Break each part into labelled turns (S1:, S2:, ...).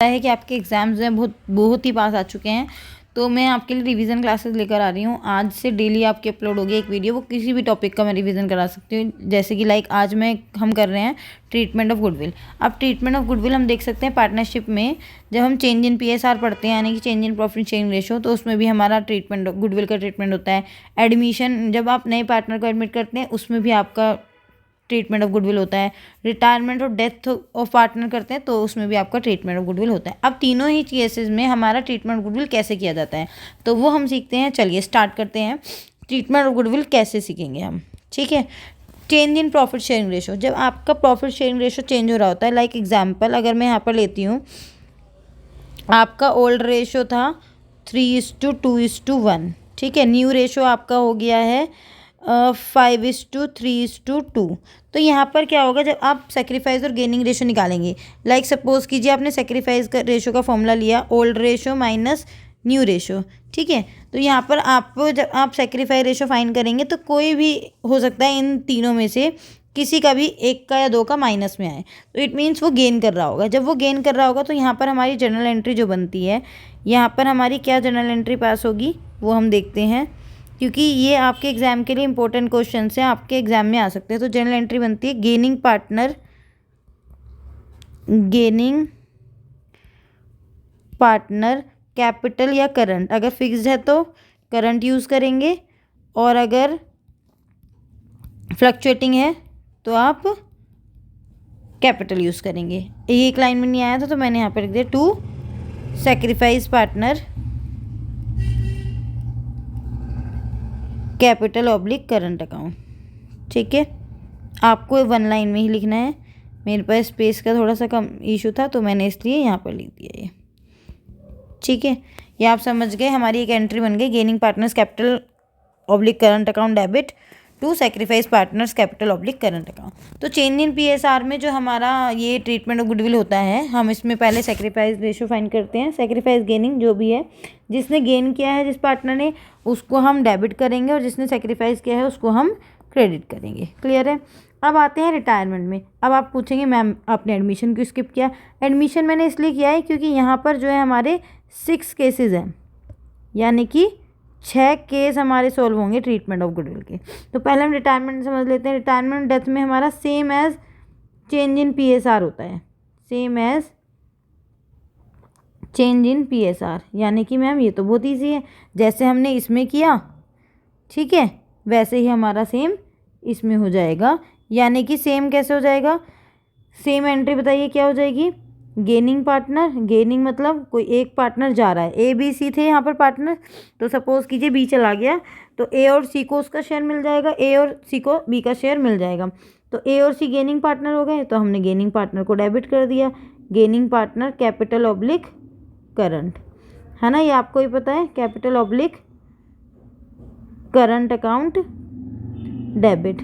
S1: है कि आपके एग्ज़ाम्स हैं बहुत बहुत ही पास आ चुके हैं, तो मैं आपके लिए रिवीजन क्लासेस लेकर आ रही हूँ। आज से डेली आपकी अपलोड होगी एक वीडियो, वो किसी भी टॉपिक का मैं रिवीजन करा सकती हूँ। जैसे कि लाइक आज हम कर रहे हैं ट्रीटमेंट ऑफ गुडविल। अब ट्रीटमेंट ऑफ गुडविल हम देख सकते हैं पार्टनरशिप में, जब हम चेंज इन PSR पढ़ते हैं यानी कि change in profit sharing ratio, तो उसमें भी हमारा ट्रीटमेंट गुडविल का ट्रीटमेंट होता है। एडमिशन, जब आप नए पार्टनर को एडमिट करते हैं उसमें भी आपका ट्रीटमेंट ऑफ गुडविल होता है। रिटायरमेंट और डेथ ऑफ पार्टनर करते हैं तो उसमें भी आपका ट्रीटमेंट ऑफ गुडविल होता है। अब तीनों ही केसेस में हमारा ट्रीटमेंट ऑफ गुडविल कैसे किया जाता है तो वो हम सीखते हैं। चलिए स्टार्ट करते हैं। ट्रीटमेंट ऑफ गुडविल कैसे सीखेंगे हम, ठीक है। Change in profit sharing ratio, जब आपका प्रॉफिट शेयरिंग रेशो चेंज हो रहा होता है, लाइक एग्जाम्पल अगर मैं यहाँ पर लेती हूँ, आपका ओल्ड रेशो था 3:2:1, ठीक है। न्यू रेशो आपका हो गया है 5:3:2। तो यहाँ पर क्या होगा, जब आप सेक्रीफाइस और गेनिंग रेशो निकालेंगे, लाइक सपोज कीजिए आपने सेक्रीफाइस का रेशो का फॉर्मूला लिया, old ratio minus new ratio, ठीक है। तो यहाँ पर आपको जब आप सेक्रीफाइस रेशो फाइंड करेंगे तो कोई भी हो सकता है इन तीनों में से किसी का भी एक का या दो का माइनस में आए, तो इट मीन्स वो गेन कर रहा होगा। जब वो गेन कर रहा होगा तो यहाँ पर हमारी जर्नल एंट्री जो बनती है, यहाँ पर हमारी क्या जर्नल एंट्री पास होगी वो हम देखते हैं, क्योंकि ये आपके एग्ज़ाम के लिए इंपॉर्टेंट क्वेश्चन हैं, आपके एग्ज़ाम में आ सकते हैं। तो जर्नल एंट्री बनती है गेनिंग पार्टनर कैपिटल या करंट। अगर फिक्स्ड है तो करंट यूज़ करेंगे, और अगर फ्लक्चुएटिंग है तो आप कैपिटल यूज़ करेंगे। एक लाइन में नहीं आया था तो मैंने यहाँ पर लिख दिया to sacrifice partner capital oblique current account, ठीक है। आपको 1 लाइन में ही लिखना है। मेरे पास स्पेस का थोड़ा सा कम इशू था तो मैंने इसलिए यहाँ पर लिख दिया ये, ठीक है। ये आप समझ गए, हमारी एक एंट्री बन गई gaining partners capital oblique current account debit to sacrifice partners capital oblique current account. तो चेंज इन PSR में जो हमारा ये ट्रीटमेंट ऑफ गुडविल होता है, हम इसमें पहले सेक्रीफाइस रेशो फाइंड करते हैं। सेक्रीफाइस गेनिंग जो भी है, जिसने गेन किया है जिस पार्टनर ने, उसको हम डेबिट करेंगे, और जिसने सेक्रीफाइस किया है उसको हम क्रेडिट करेंगे। क्लियर है। अब आते हैं रिटायरमेंट में। अब आप पूछेंगे मैम आपने एडमिशन क्यों स्किप किया। एडमिशन मैंने इसलिए किया है क्योंकि यहाँ पर जो है हमारे 6 केसेस हैं, यानी कि 6 केस हमारे सॉल्व होंगे ट्रीटमेंट ऑफ गुडविल के। तो पहले हम रिटायरमेंट समझ लेते हैं। रिटायरमेंट डेथ में हमारा same as change in PSR होता है, same as change in PSR, यानी कि मैम ये तो बहुत ईजी है, जैसे हमने इसमें किया, ठीक है, वैसे ही हमारा सेम इसमें हो जाएगा। यानी कि सेम कैसे हो जाएगा, सेम एंट्री बताइए क्या हो जाएगी। गेनिंग पार्टनर, गेनिंग मतलब कोई एक पार्टनर जा रहा है, ABC थे यहाँ पर पार्टनर, तो सपोज कीजिए B चला गया, तो A और C को उसका शेयर मिल जाएगा, A और C को B का शेयर मिल जाएगा। तो A और C गेनिंग पार्टनर हो गए, तो हमने गेनिंग पार्टनर को डेबिट कर दिया। Gaining partner capital oblique current, है ना, ये आपको ही पता है, capital oblique current account debit,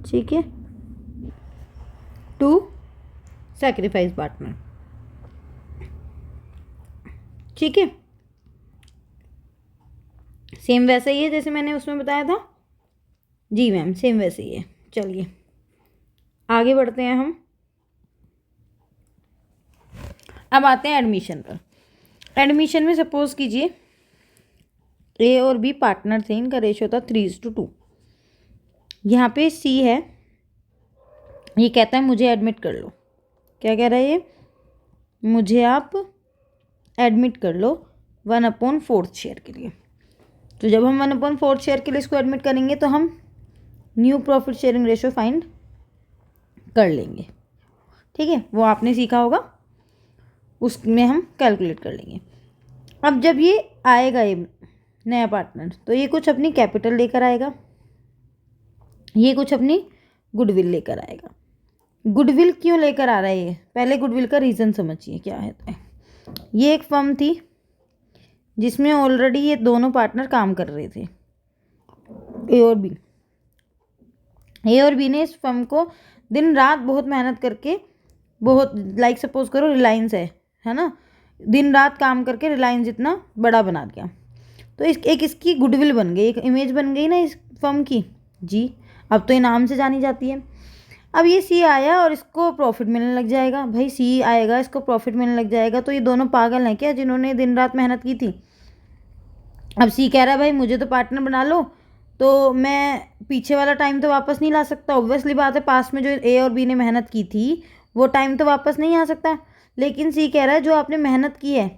S1: ठीक है, टू सेक्रीफाइस पार्टनर, ठीक है। सेम वैसा ही है जैसे मैंने उसमें बताया था। जी मैम सेम वैसे ही है। चलिए आगे बढ़ते हैं हम। अब आते हैं एडमिशन पर। एडमिशन में सपोज कीजिए A और B पार्टनर थे, इनका रेशो था 3:2। यहाँ पे C है, ये कहता है मुझे एडमिट कर लो। क्या कह रहा है ये, मुझे आप एडमिट कर लो 1/4 शेयर के लिए। तो जब हम 1/4 शेयर के लिए इसको एडमिट करेंगे तो हम new profit sharing ratio find कर लेंगे, ठीक है, वो आपने सीखा होगा, उसमें हम कैलकुलेट कर लेंगे। अब जब ये आएगा ये नया पार्टनर, तो ये कुछ अपनी कैपिटल लेकर आएगा, ये कुछ अपनी गुडविल लेकर आएगा। गुडविल क्यों लेकर आ रहा है ये, पहले गुडविल का रीज़न समझिए क्या है। ये एक फर्म थी जिसमें ऑलरेडी ये दोनों पार्टनर काम कर रहे थे, A और B। A और B ने इस फर्म को दिन रात बहुत मेहनत करके, बहुत लाइक सपोज करो रिलायंस है ना, दिन रात काम करके रिलायंस इतना बड़ा बना दिया। तो एक इसकी गुडविल बन गई, एक इमेज बन गई ना इस फर्म की। जी अब तो ये नाम से जानी जाती है। अब ये सी आया और इसको प्रॉफिट मिलने लग जाएगा। भाई सी आएगा, इसको प्रॉफिट मिलने लग जाएगा, तो ये दोनों पागल हैं क्या जिन्होंने दिन रात मेहनत की थी। अब सी कह रहा है भाई मुझे तो पार्टनर बना लो, तो मैं पीछे वाला टाइम तो वापस नहीं ला सकता। ऑब्वियसली बात है, पास में जो ए और बी ने मेहनत की थी वो टाइम तो वापस नहीं आ सकता। लेकिन सी कह रहा है जो आपने मेहनत की है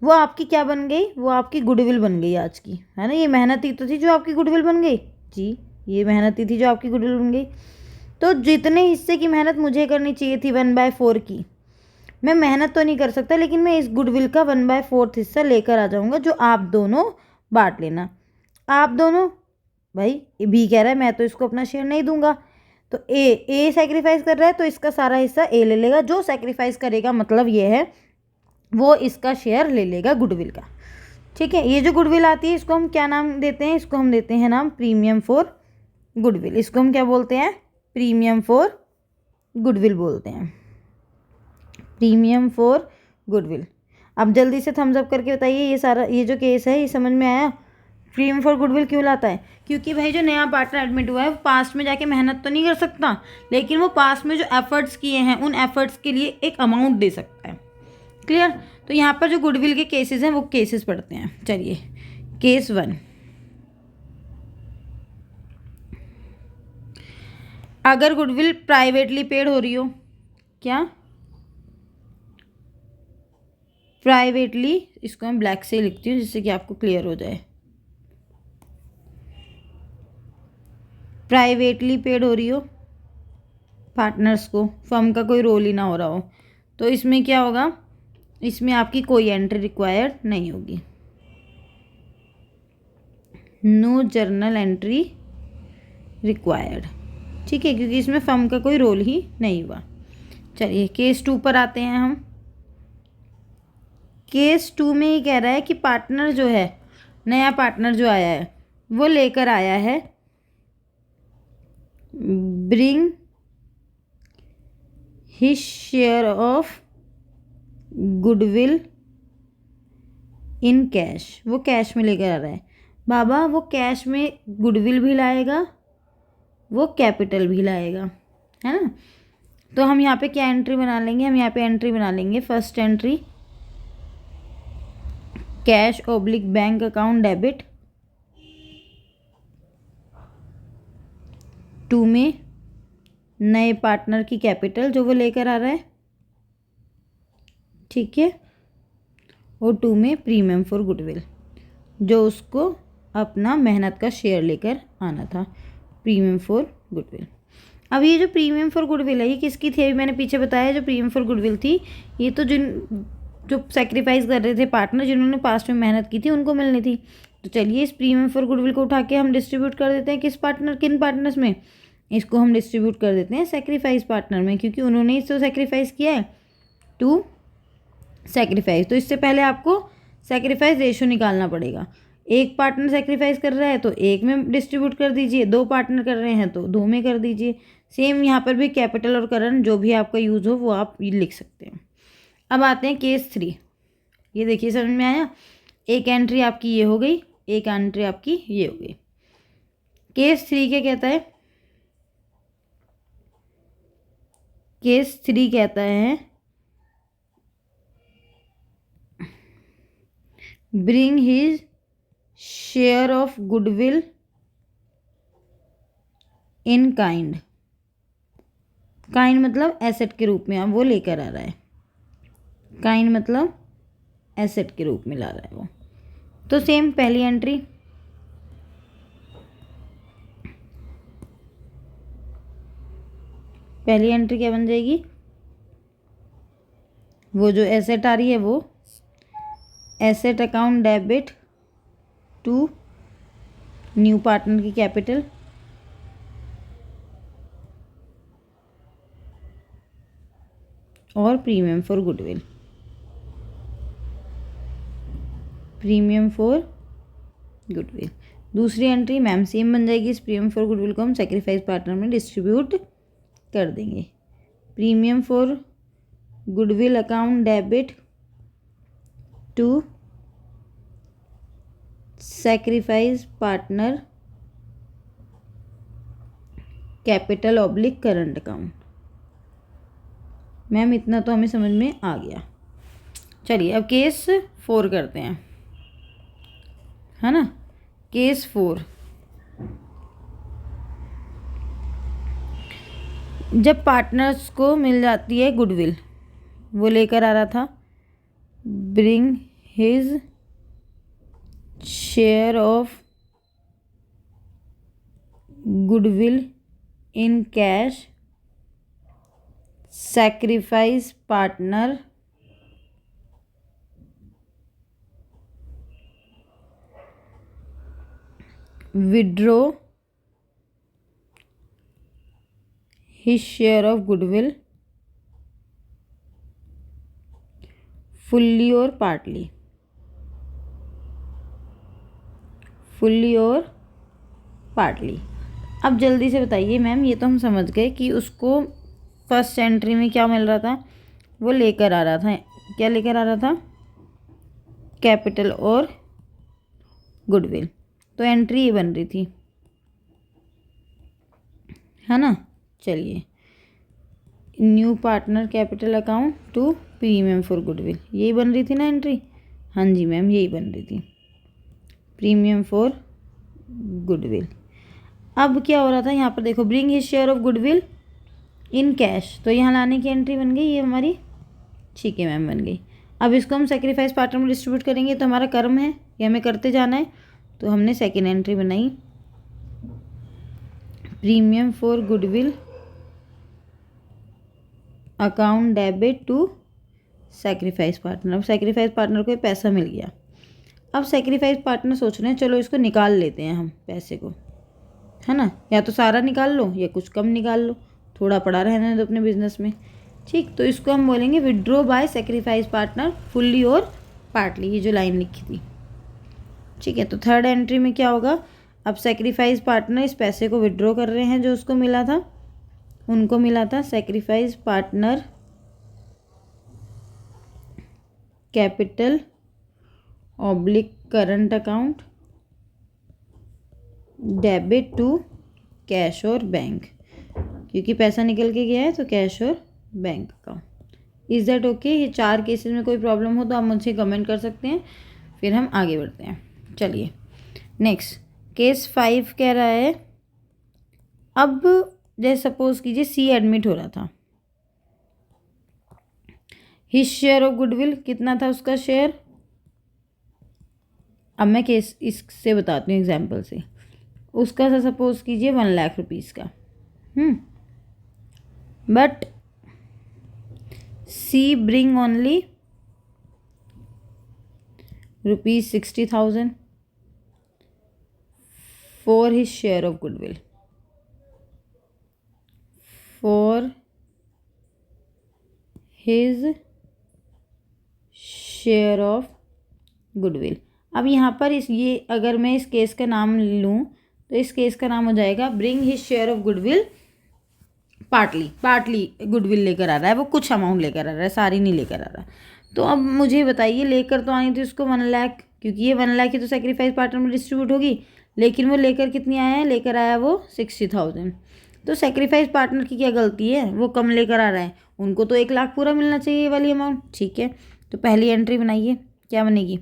S1: वो आपकी क्या बन गई, वो आपकी गुडविल बन गई आज की, है ना। ये मेहनत ही तो थी जो आपकी गुडविल बन गई जी, ये मेहनत ही थी जो आपकी गुडविल बन गई। तो जितने हिस्से की मेहनत मुझे करनी चाहिए थी 1/4 की, मैं मेहनत तो नहीं कर सकता, लेकिन मैं इस गुडविल का 1/4 हिस्सा लेकर आ जाऊंगा जो आप दोनों बांट लेना। आप दोनों, भाई बी कह रहा है मैं तो इसको अपना शेयर नहीं दूंगा, तो ए सेक्रीफाइस कर रहा है तो इसका सारा हिस्सा ए ले लेगा। जो सेक्रीफाइस करेगा मतलब ये है वो इसका शेयर ले लेगा गुडविल का। ठीक है, ये जो गुडविल आती है इसको हम क्या नाम देते हैं, इसको हम देते हैं नाम प्रीमियम फॉर गुडविल। इसको हम क्या बोलते हैं, प्रीमियम फॉर गुडविल बोलते हैं, प्रीमियम फॉर गुडविल। अब जल्दी से थम्स अप करके बताइए ये सारा ये जो केस है ये समझ में आया। प्रीमियम फॉर गुडविल क्यों लाता है, क्योंकि भाई जो नया पार्टनर एडमिट हुआ है वो पास्ट में जाके मेहनत तो नहीं कर सकता, लेकिन वो पास्ट में जो एफर्ट्स किए हैं उन एफर्ट्स के लिए एक अमाउंट दे सकता है। क्लियर। तो यहाँ पर जो गुडविल के केसेस हैं वो केसेस पढ़ते हैं। चलिए केस 1, अगर गुडविल प्राइवेटली पेड हो रही हो, क्या प्राइवेटली, इसको मैं ब्लैक से लिखती हूँ जिससे कि आपको क्लियर हो जाए। प्राइवेटली पेड हो रही हो पार्टनर्स को, फर्म का कोई रोल ही ना हो रहा हो, तो इसमें क्या होगा, इसमें आपकी कोई एंट्री रिक्वायर्ड नहीं होगी, नो जर्नल एंट्री रिक्वायर्ड। ठीक है, क्योंकि इसमें फर्म का कोई रोल ही नहीं हुआ। चलिए केस 2 पर आते हैं हम। केस 2 में ये कह रहा है कि पार्टनर जो है, नया पार्टनर जो आया है वो लेकर आया है bring his share of goodwill in cash, वो कैश में लेकर आ रहा है। बाबा वो कैश में गुडविल भी लाएगा, वो कैपिटल भी लाएगा, है ना। तो हम यहाँ पे क्या एंट्री बना लेंगे, हम यहाँ पे एंट्री बना लेंगे, first entry cash oblique bank account debit, 2 में नए पार्टनर की कैपिटल जो वो लेकर आ रहा है, ठीक है, और 2 में प्रीमियम फॉर गुडविल जो उसको अपना मेहनत का शेयर लेकर आना था, प्रीमियम फॉर गुडविल। अब ये जो प्रीमियम फॉर गुडविल है ये किसकी थी, अभी मैंने पीछे बताया जो प्रीमियम फॉर गुडविल थी ये तो जो सेक्रीफाइस कर रहे थे पार्टनर जिन्होंने पास्ट में मेहनत की थी उनको मिलनी थी। तो चलिए इस प्रीमियम फॉर गुडविल को उठा के हम डिस्ट्रीब्यूट कर देते हैं किन पार्टनर्स में, इसको हम डिस्ट्रीब्यूट कर देते हैं सेक्रीफाइस पार्टनर में, क्योंकि उन्होंने इसको सेक्रीफाइस किया है टू सेक्रीफाइस। तो इससे पहले आपको सेक्रीफाइस रेशो निकालना पड़ेगा। एक पार्टनर सेक्रीफाइस कर रहा है तो एक में डिस्ट्रीब्यूट कर दीजिए, 2 पार्टनर कर रहे हैं तो 2 में कर दीजिए। सेम यहाँ पर भी कैपिटल और करंट जो भी आपका यूज़ हो वो आप लिख सकते हैं। अब आते हैं केस 3। ये देखिए समझ में आया, एक एंट्री आपकी ये हो गई, एक एंट्री आपकी ये हो गई। केस 3 क्या कहता है, केस 3 कहता है bring his share of goodwill in kind, kind मतलब एसेट के रूप में अब वो लेकर आ रहा है, काइंड मतलब एसेट के रूप में ला रहा है वो। तो सेम पहली एंट्री क्या बन जाएगी, वो जो एसेट आ रही है वो asset account debit to new partner की कैपिटल और premium for goodwill, premium for goodwill. दूसरी एंट्री मैम सेम बन जाएगी, इस प्रीमियम फॉर गुडविल को हम सेक्रीफाइस पार्टनर में डिस्ट्रीब्यूट कर देंगे, premium for goodwill account debit to sacrifice partner capital oblique current account. Ma'am इतना तो हमें समझ में आ गया। चलिए अब केस 4 करते हैं, है ना। केस 4, जब पार्टनर्स को मिल जाती है गुडविल, वो लेकर आ रहा था bring his share of goodwill in cash, sacrifice partner withdraw his share of goodwill fully or partly, fully or partly। अब जल्दी से बताइए मैम, ये तो हम समझ गए कि उसको फर्स्ट एंट्री में क्या मिल रहा था, वो लेकर आ रहा था, क्या लेकर आ रहा था, कैपिटल और गुडविल। तो एंट्री ये बन रही थी, है ना। चलिए, new partner capital account to premium for goodwill, यही बन रही थी ना एंट्री। हाँ जी मैम, यही बन रही थी, प्रीमियम फॉर गुडविल। अब क्या हो रहा था यहाँ पर, देखो bring his share of goodwill in cash, तो यहाँ लाने की एंट्री बन गई ये हमारी, ठीक है मैम बन गई। अब इसको हम सेक्रीफाइस पार्टनर में डिस्ट्रीब्यूट करेंगे, तो हमारा कर्म है, ये हमें करते जाना है। तो हमने सेकेंड एंट्री बनाई, premium for goodwill account debit to sacrifice partner. अब सेक्रीफाइस पार्टनर को पैसा मिल गया। अब सेक्रीफाइस पार्टनर सोच रहे हैं चलो इसको निकाल लेते हैं हम पैसे को, है ना, या तो सारा निकाल लो या कुछ कम निकाल लो, थोड़ा पड़ा रहने दो अपने बिजनेस में, ठीक। तो इसको हम बोलेंगे withdraw by sacrifice partner fully और पार्टली, ये जो लाइन लिखी थी, ठीक है। तो थर्ड एंट्री में क्या होगा, अब सेक्रीफाइस पार्टनर इस पैसे को विड्रॉ कर रहे हैं जो उसको मिला था, उनको मिला था sacrifice partner capital oblique current account debit to cash और बैंक, क्योंकि पैसा निकल के गया है तो कैश और bank account. Is that okay. ये 4 केसेस में कोई प्रॉब्लम हो तो आप मुझे कमेंट कर सकते हैं, फिर हम आगे बढ़ते हैं। चलिए नेक्स्ट, केस 5 कह रहा है, अब जैसे सपोज कीजिए सी एडमिट हो रहा था, हिज शेयर ऑफ गुडविल कितना था उसका शेयर। अब मैं केस इससे बताती हूँ एग्जाम्पल से, उसका सा सपोज कीजिए 1 लाख रुपीज़ का, but she bring only ₹60,000 for his share of goodwill, for his share of goodwill. अब यहाँ पर ये अगर मैं इस केस का नाम लूँ तो इस केस का नाम हो जाएगा bring his share of goodwill partly goodwill लेकर आ रहा है, वो कुछ अमाउंट लेकर आ रहा है, सारी नहीं लेकर आ रहा। तो अब मुझे बताइए, लेकर तो आनी थी उसको 1 लाख, क्योंकि ये 1 लाख की तो सेक्रीफाइस पार्टनर में डिस्ट्रीब्यूट होगी, लेकिन वो लेकर कितनी आया है, लेकर आया वो 60,000। तो सेक्रीफाइस पार्टनर की क्या गलती है, वो कम लेकर आ रहा है, उनको तो 1 लाख पूरा मिलना चाहिए ये वाली अमाउंट, ठीक है। तो पहली एंट्री बनाइए, क्या बनेगी,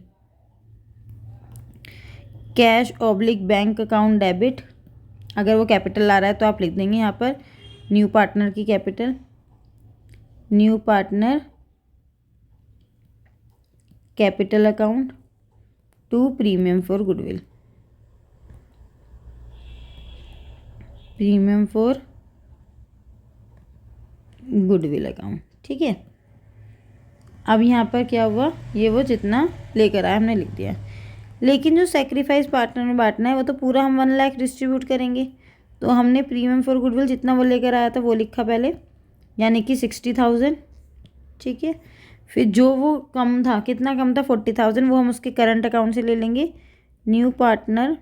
S1: cash oblique bank account debit. अगर वो कैपिटल ला रहा है तो आप लिख देंगे यहाँ पर न्यू पार्टनर की capital, new partner capital account to premium for goodwill, premium for goodwill account, ठीक है। अब यहाँ पर क्या हुआ, ये वो जितना लेकर आया हमने लिख दिया, लेकिन जो सेक्रीफाइस पार्टनर में बांटना है वो तो पूरा हम 1 लाख डिस्ट्रीब्यूट करेंगे। तो हमने प्रीमियम फॉर गुडविल जितना वो लेकर आया था वो लिखा पहले, यानी कि 60,000, ठीक है। फिर जो वो कम था, कितना कम था, 40,000, वो हम उसके करंट अकाउंट से ले लेंगे, new partner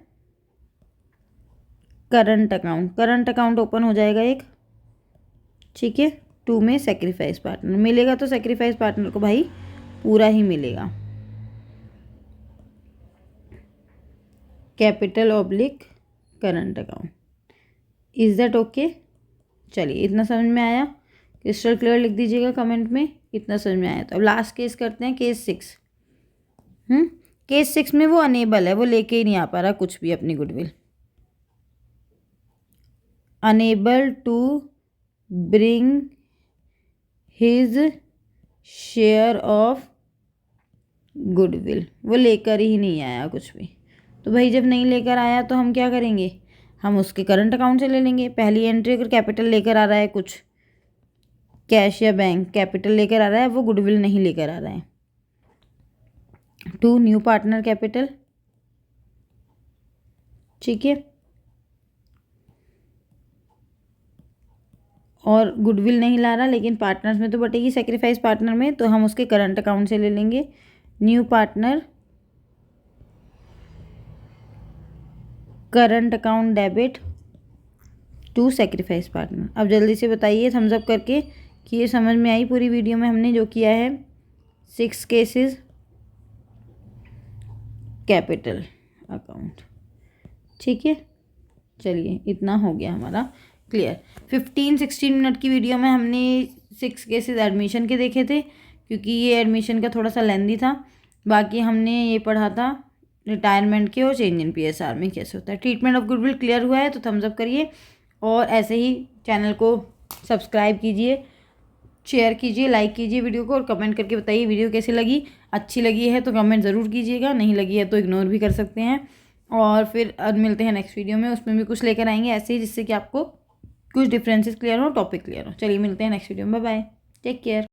S1: current account open हो जाएगा एक, ठीक है। 2 में सेक्रीफाइस पार्टनर मिलेगा, तो सेक्रीफाइस पार्टनर को भाई पूरा ही मिलेगा, capital oblique current account. Is that okay. चलिए इतना समझ में आया, क्रिस्टल क्लियर लिख दीजिएगा कमेंट में इतना समझ में आया। तो अब लास्ट केस करते हैं, केस 6। केस 6 में वो अनेबल है, वो लेके ही नहीं आ पा रहा कुछ भी अपनी goodwill, unable to bring his share of goodwill, वो लेकर ही नहीं आया कुछ भी। तो भाई जब नहीं लेकर आया तो हम क्या करेंगे, हम उसके करंट अकाउंट से ले लेंगे। पहली एंट्री अगर कैपिटल लेकर आ रहा है, कुछ कैश या बैंक कैपिटल लेकर आ रहा है, वो गुडविल नहीं लेकर आ रहा है। टू न्यू पार्टनर कैपिटल, ठीक है, और गुडविल नहीं ला रहा लेकिन पार्टनर्स में तो बटेगी सेक्रीफाइस पार्टनर में, तो हम उसके करंट अकाउंट से ले लेंगे। New partner current account debit to sacrifice partner. अब जल्दी से बताइए थम्स अप करके कि ये समझ में आई पूरी वीडियो में हमने जो किया है। 6 केसेस कैपिटल अकाउंट, ठीक है। चलिए इतना हो गया हमारा क्लियर। 15-16 मिनट की वीडियो में हमने 6 केसेस एडमिशन के देखे थे, क्योंकि ये एडमिशन का थोड़ा सा लेंदी था। बाकी हमने ये पढ़ा था रिटायरमेंट के और चेंज इन PSR में कैसे होता है। ट्रीटमेंट ऑफ गुडविल क्लियर हुआ है तो थम्स अप करिए, और ऐसे ही चैनल को सब्सक्राइब कीजिए, शेयर कीजिए, लाइक कीजिए वीडियो को, और कमेंट करके बताइए वीडियो कैसी लगी। अच्छी लगी है तो कमेंट ज़रूर कीजिएगा, नहीं लगी है तो इग्नोर भी कर सकते हैं। और फिर मिलते हैं नेक्स्ट वीडियो में, उसमें भी कुछ लेकर आएंगे ऐसे ही, जिससे कि आपको कुछ डिफरेंसेस क्लियर हो, टॉपिक क्लियर हो। चलिए मिलते हैं नेक्स्ट वीडियो में, बाय बाय, टेक केयर।